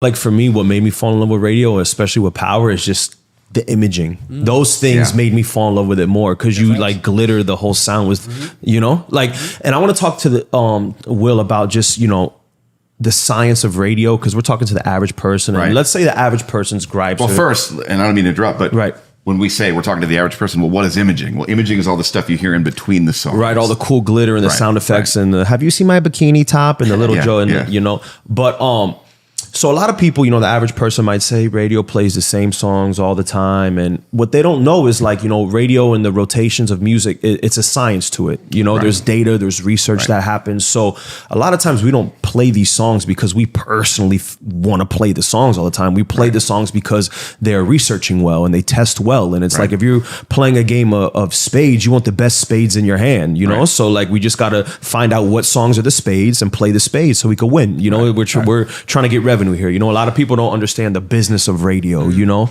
Like for me, what made me fall in love with radio, especially with power, is just the imaging. Those things made me fall in love with it more because you like glitter the whole sound with, you know, like, and I want to talk to the Will about just, you know, the science of radio, because we're talking to the average person. And let's say the average person's gripes. Well, first, and I don't mean to interrupt, but when we say we're talking to the average person, well, what is imaging? Well, imaging is all the stuff you hear in between the songs. Right, all the cool glitter and the sound effects and the, have you seen my bikini top and the little Joe and the, you know, but so a lot of people, you know, the average person might say radio plays the same songs all the time. And what they don't know is like, you know, radio and the rotations of music, it's a science to it. You know, there's data, there's research that happens. So a lot of times we don't play these songs because we personally want to play the songs all the time. We play the songs because they're researching well and they test well. And it's like if you're playing a game of spades, you want the best spades in your hand, you know? So like we just got to find out what songs are the spades and play the spades so we can win. You know, we're trying to get revenue here. You know, a lot of people don't understand the business of radio, you know?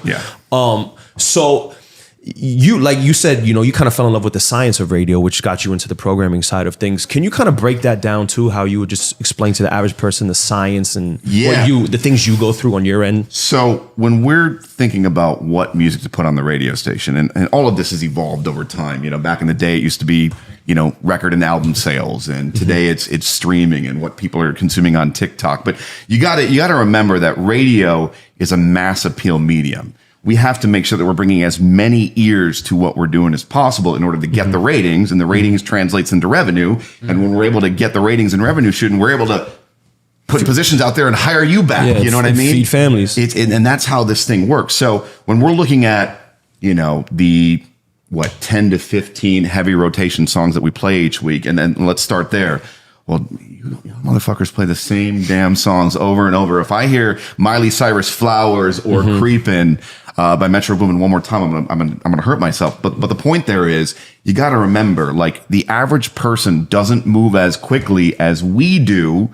So you, like you said, you know, you kind of fell in love with the science of radio, which got you into the programming side of things. Can you kind of break that down too, how you would just explain to the average person the science and what the things you go through on your end? So when we're thinking about what music to put on the radio station, and all of this has evolved over time, you know, back in the day, it used to be, you know, record and album sales. And today it's streaming and what people are consuming on TikTok. But you gotta remember that radio is a mass appeal medium. We have to make sure that we're bringing as many ears to what we're doing as possible in order to get the ratings, and the ratings translates into revenue. And when we're able to get the ratings and revenue shooting, we're able to put positions out there and hire you back. You know what I mean? Feed families. And that's how this thing works. So when we're looking at, you know, the 10 to 15 heavy rotation songs that we play each week, and then let's start there. Well, you motherfuckers play the same damn songs over and over. If I hear Miley Cyrus Flowers or Creepin' by Metro Boomin one more time, I'm gonna hurt myself. But the point there is, you got to remember, like, the average person doesn't move as quickly as we do.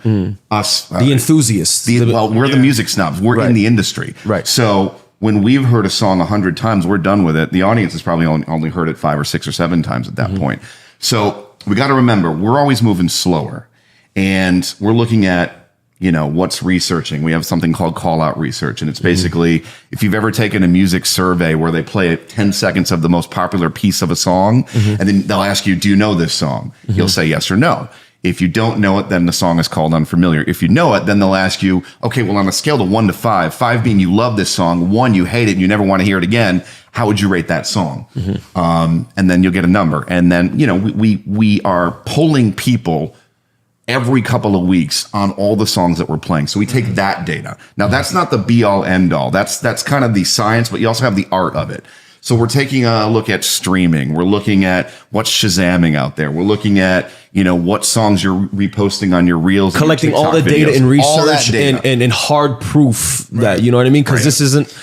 Us, the enthusiasts. We're the music snobs. We're in the industry. So when we've heard a song 100 times, we're done with it. The audience has probably only heard it 5 or 6 or 7 times at that point. So we got to remember, we're always moving slower, and we're looking at, you know, what's researching. We have something called call out research. And it's basically, if you've ever taken a music survey where they play 10 seconds of the most popular piece of a song, and then they'll ask you, do you know this song? You'll say yes or no. If you don't know it, then the song is called unfamiliar. If you know it, then they'll ask you, okay, well, on a scale of 1 to 5, 5 being you love this song, 1, you hate it and you never want to hear it again, how would you rate that song? And then you'll get a number. And then, you know, we are polling people every couple of weeks on all the songs that we're playing. So we take that data. Now, that's not the be all end all. That's kind of the science, but you also have the art of it. So we're taking a look at streaming. We're looking at what's Shazamming out there. We're looking at, you know, what songs you're reposting on your reels. Collecting all the data and research and hard proof that, you know what I mean? Because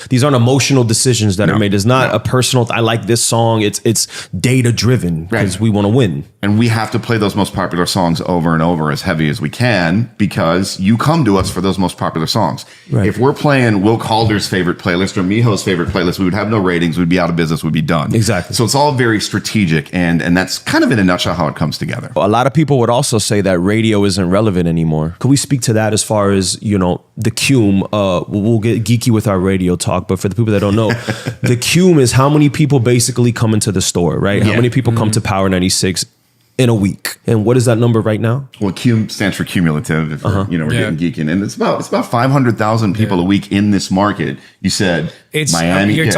these aren't emotional decisions that are made. It's not a personal, I like this song. It's data driven because we want to win. And we have to play those most popular songs over and over as heavy as we can, because you come to us for those most popular songs. If we're playing Will Calder's favorite playlist or Miho's favorite playlist, we would have no ratings. We'd be out of business. We'd be done. Exactly. So it's all very strategic. And that's kind of in a nutshell how it comes together. A lot of people would also say that radio isn't relevant anymore. Could we speak to that as far as, you know, the cume? We'll get geeky with our radio talk, but for the people that don't know, the cume is how many people basically come into the store, right? How many people come to Power 96 in a week? And what is that number right now? Well, cume stands for cumulative. If we're, you know, we're getting geeking, and it's about 500,000 people a week in this market. You said it's Miami. You're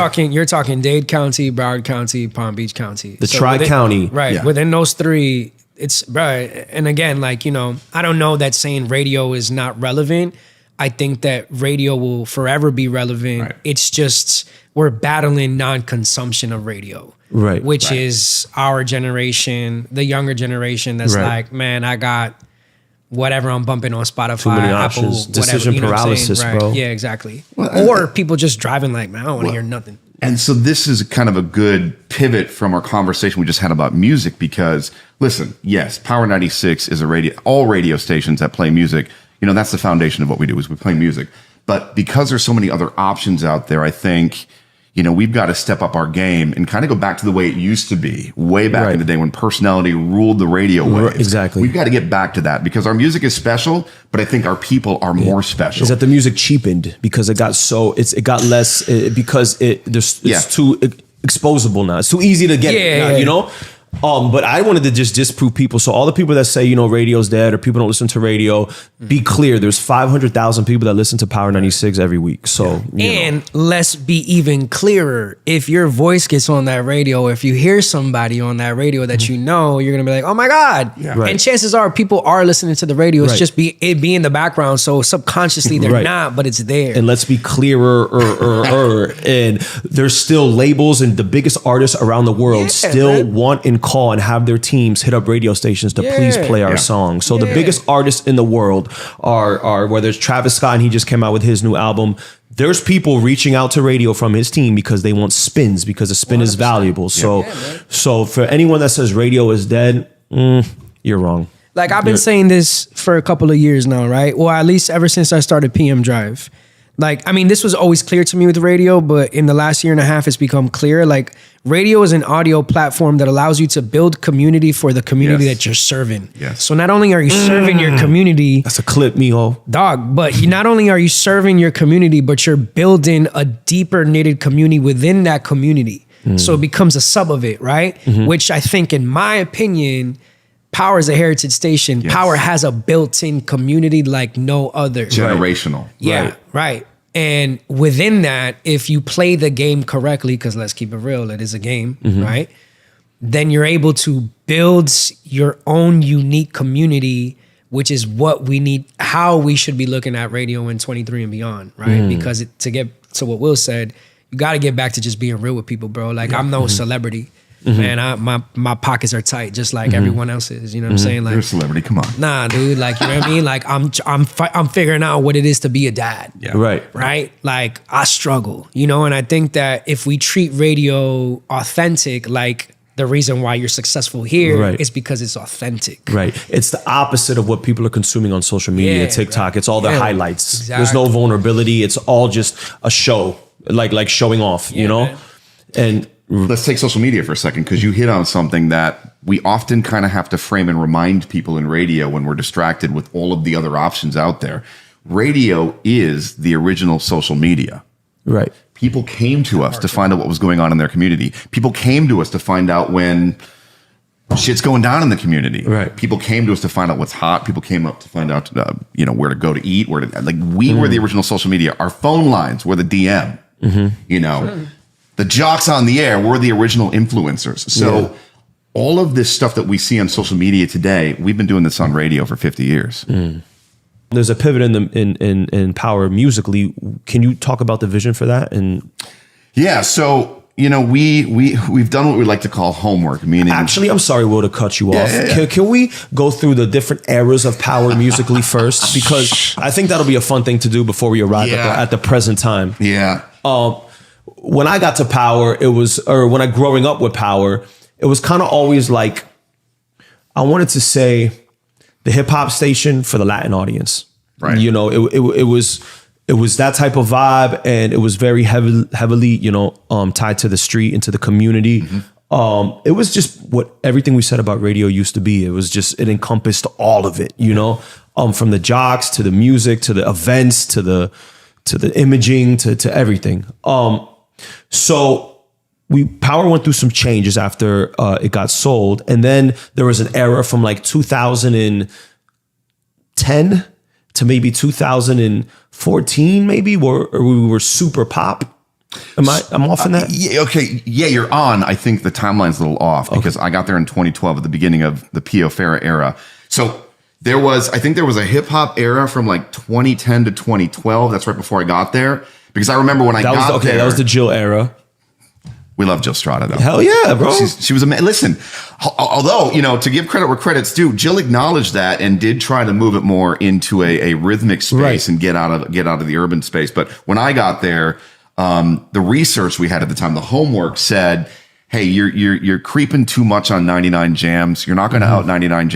talking Dade County, Broward County, Palm Beach County, the Tri-County, right? Within those three, it's right. And again, like, you know, I don't know that saying radio is not relevant. I think that radio will forever be relevant. It's just we're battling non-consumption of radio. Which is our generation, the younger generation that's like, man, I got whatever I'm bumping on Spotify, too many Apple, options. Decision paralysis, bro. Yeah, exactly. Well, or people just driving like, man, I don't want to hear nothing. And so this is kind of a good pivot from our conversation we just had about music, because listen, yes, Power 96 is all radio stations that play music. You know, that's the foundation of what we do, is we play music. But because there's so many other options out there, I think, we've got to step up our game and kind of go back to the way it used to be, way back in the day when personality ruled the radio waves. Exactly. We've got to get back to that because our music is special, but I think our people are more special. Is that the music cheapened because it got less because it's too exposable now. It's too easy to get it now, But I wanted to just disprove people. So all the people that say, radio's dead or people don't listen to radio, be clear. There's 500,000 people that listen to Power 96 every week. So, let's be even clearer. If your voice gets on that radio, if you hear somebody on that radio that you're going to be like, oh my God. Yeah. Right. And chances are people are listening to the radio. It's just it be in the background. So subconsciously they're not, but it's there. And let's be clearer. And there's still labels and the biggest artists around the world still want and call and have their teams hit up radio stations to please play our song. So the biggest artists in the world are whether it's Travis Scott and he just came out with his new album. There's people reaching out to radio from his team because they want spins because a spin 100%. Is valuable. So for anyone that says radio is dead, you're wrong. Like I've been saying this for a couple of years now, right? Well, at least ever since I started PM Drive. Like, I mean, this was always clear to me with the radio, but in the last year and a half, it's become clear. Like, radio is an audio platform that allows you to build community for the community that you're serving. Yes. So not only are you serving your community... That's a clip, mijo. Dog, but not only are you serving your community, but you're building a deeper knitted community within that community. So it becomes a sub of it, right? Which I think, in my opinion... Power is a heritage station. Yes. Power has a built-in community like no other. Generational. Yeah, right. And within that, if you play the game correctly, because let's keep it real, it is a game, right? Then you're able to build your own unique community, which is what we need, how we should be looking at radio in 23 and beyond, right? Because to get to what Will said, you got to get back to just being real with people, bro. Like, I'm no celebrity. Man, my pockets are tight, just like everyone else's. You know what I'm saying? Like, you're a celebrity. Come on, nah, dude. Like, you know what I mean? Like, I'm figuring out what it is to be a dad. Yeah. Right. Like, I struggle. And I think that if we treat radio authentic, like the reason why you're successful here is because it's authentic. Right. It's the opposite of what people are consuming on social media, TikTok. It's all their highlights. Exactly. There's no vulnerability. It's all just a show, like showing off. Man. And. Let's take social media for a second, because you hit on something that we often kind of have to frame and remind people in radio when we're distracted with all of the other options out there. Radio is the original social media. Right. People came to us to find out what was going on in their community. People came to us to find out when shit's going down in the community. Right. People came to us to find out what's hot. People came up to find out, where to go to eat. We were the original social media. Our phone lines were the DM. Sure. The jocks on the air were the original influencers. So all of this stuff that we see on social media today, we've been doing this on radio for 50 years. There's a pivot in Power musically. Can you talk about the vision for that? So we've done what we like to call homework. Meaning, actually, I'm sorry, Will, to cut you off. Yeah. Can we go through the different eras of Power musically first? Because I think that'll be a fun thing to do before we arrive at the present time. Yeah. When I got to Power, when I growing up with Power, it was kind of always like, I wanted to say the hip hop station for the Latin audience. Right. It was that type of vibe, and it was very heavily, tied to the street and to the community. It was just what everything we said about radio used to be. It encompassed all of it, from the jocks to the music, to the events, to the imaging, to everything. So Power went through some changes after it got sold. And then there was an era from like 2010 to maybe 2014, maybe, where we were super pop. I'm off in that? Okay. Yeah, you're on. I think the timeline's a little off because I got there in 2012 at the beginning of the Pio Farah era. So there was a hip hop era from like 2010 to 2012. That's right before I got there. Because I remember when I got there. That was the Jill era. We love Jill Strada, though. Hell yeah, bro. She was amazing. Listen, although, to give credit where credit's due, Jill acknowledged that and did try to move it more into a rhythmic space and get out of the urban space. But when I got there, the research we had at the time, the homework said, hey, you're creeping too much on 99 Jams. You're not going to out 99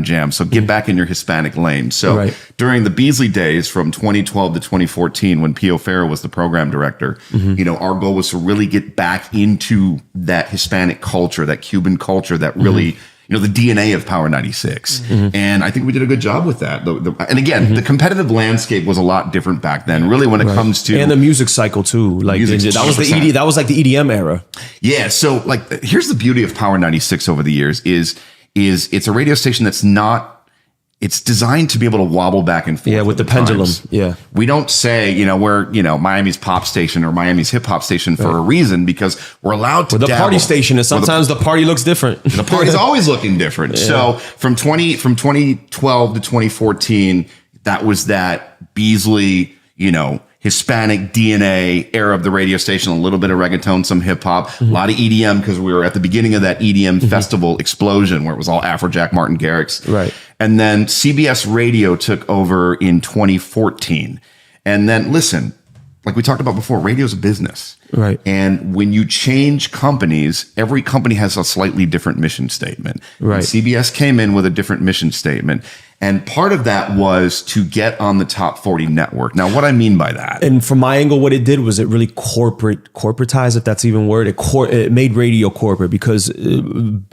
Jams. So get back in your Hispanic lane. So during the Beasley days from 2012 to 2014, when Pio Farrow was the program director, our goal was to really get back into that Hispanic culture, that Cuban culture, that really, the DNA of Power 96. And I think we did a good job with that. And again, the competitive landscape was a lot different back then, really, when it comes to. And the music cycle too. Like that was that was like the EDM era. Yeah. So like, here's the beauty of Power 96 over the years is it's a radio station that's not, it's designed to be able to wobble back and forth. Yeah, with the pendulum. Times. Yeah. We don't say, we're, Miami's pop station or Miami's hip hop station for a reason, because we're allowed to. The party station is sometimes the party looks different. The party's always looking different. Yeah. So from 2012 to 2014, that was that Beasley, Hispanic DNA era of the radio station, a little bit of reggaeton, some hip hop, a lot of EDM, because we were at the beginning of that EDM festival explosion where it was all Afrojack, Martin Garrix. Right. And then CBS Radio took over in 2014. And then listen, like we talked about before, radio's a business. Right. And when you change companies, every company has a slightly different mission statement. Right. And CBS came in with a different mission statement. And part of that was to get on the top 40 network. Now, what I mean by that. And from my angle, what it did was it really corporatized, if that's even a word. It made radio corporate, because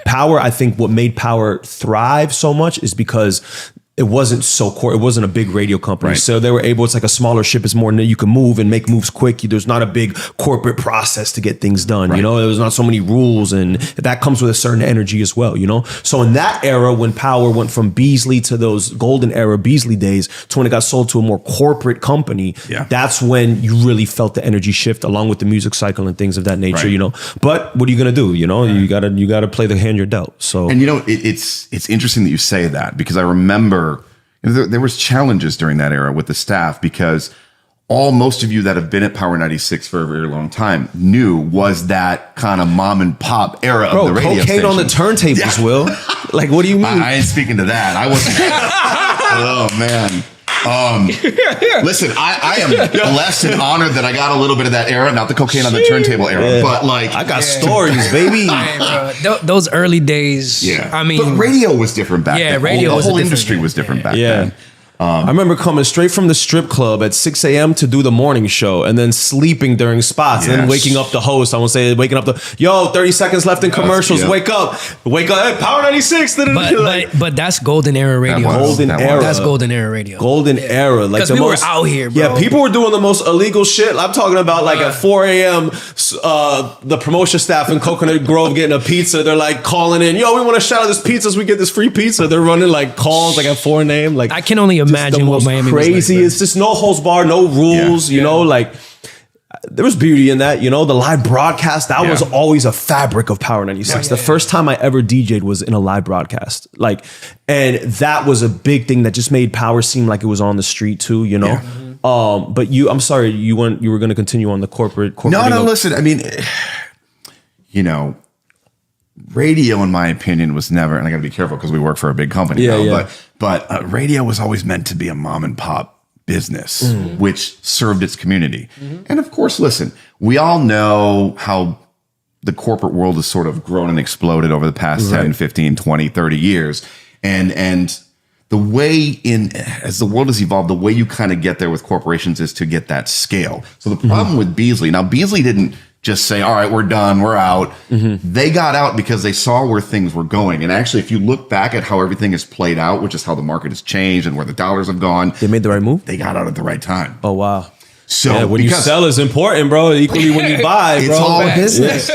Power, I think what made Power thrive so much is because it wasn't it wasn't a big radio company. Right. So they were able, it's like a smaller ship. It's more, you can move and make moves quick. There's not a big corporate process to get things done. Right. There's not so many rules, and that comes with a certain energy as well, So in that era, when Power went from Beasley to those golden era Beasley days to when it got sold to a more corporate company, that's when you really felt the energy shift, along with the music cycle and things of that nature, But what are you going to do? You gotta play the hand you're dealt. So, and it's interesting that you say that, because I remember there was challenges during that era with the staff, because most of you that have been at Power 96 for a very long time knew was that kind of mom and pop era of the radio cocaine station. on the turntables, Will. Like, what do you mean? I ain't speaking to that. I wasn't. Oh man. Listen, I am blessed and honored that I got a little bit of that era, not the cocaine on the turntable era, but like I got stories, baby. Those early days. Yeah, I mean, but radio was different back then. Radio the whole industry was different back then. I remember coming straight from the strip club at 6 a.m. to do the morning show, and then sleeping during spots, and then waking up the host. I won't say waking up 30 seconds left in commercials. Wake up, hey, Power 96. But that's golden era radio. That's golden era radio. Golden era. Like because people were out here, bro. Yeah, people were doing the most illegal shit. I'm talking about like at 4 a.m. The promotion staff in Coconut Grove getting a pizza. They're like calling in, we want to shout out this pizza so we get this free pizza. They're running like calls like at 4 a.m. Like, I can only imagine what Miami crazy was like. It's just no holds barred, no rules. Like there was beauty in that. The live broadcast, that was always a fabric of Power 96. The first time I ever DJ'd was in a live broadcast, and that was a big thing that just made Power seem like it was on the street too. But I'm sorry, you were going to continue on the corporate. No. Listen, I mean, radio, in my opinion, was never, and I got to be careful because we work for a big company now, but radio was always meant to be a mom and pop business, which served its community. And of course, listen, we all know how the corporate world has sort of grown and exploded over the past 10, 15, 20, 30 years. And the way as the world has evolved, the way you kind of get there with corporations is to get that scale. So the problem with Beasley, now Beasley didn't just say, all right, we're done, we're out. They got out because they saw where things were going. And actually, if you look back at how everything has played out, which is how the market has changed and where the dollars have gone. They made the right move? They got out at the right time. Oh, wow. So when you sell is important, bro. Equally when you buy, bro. It's all business.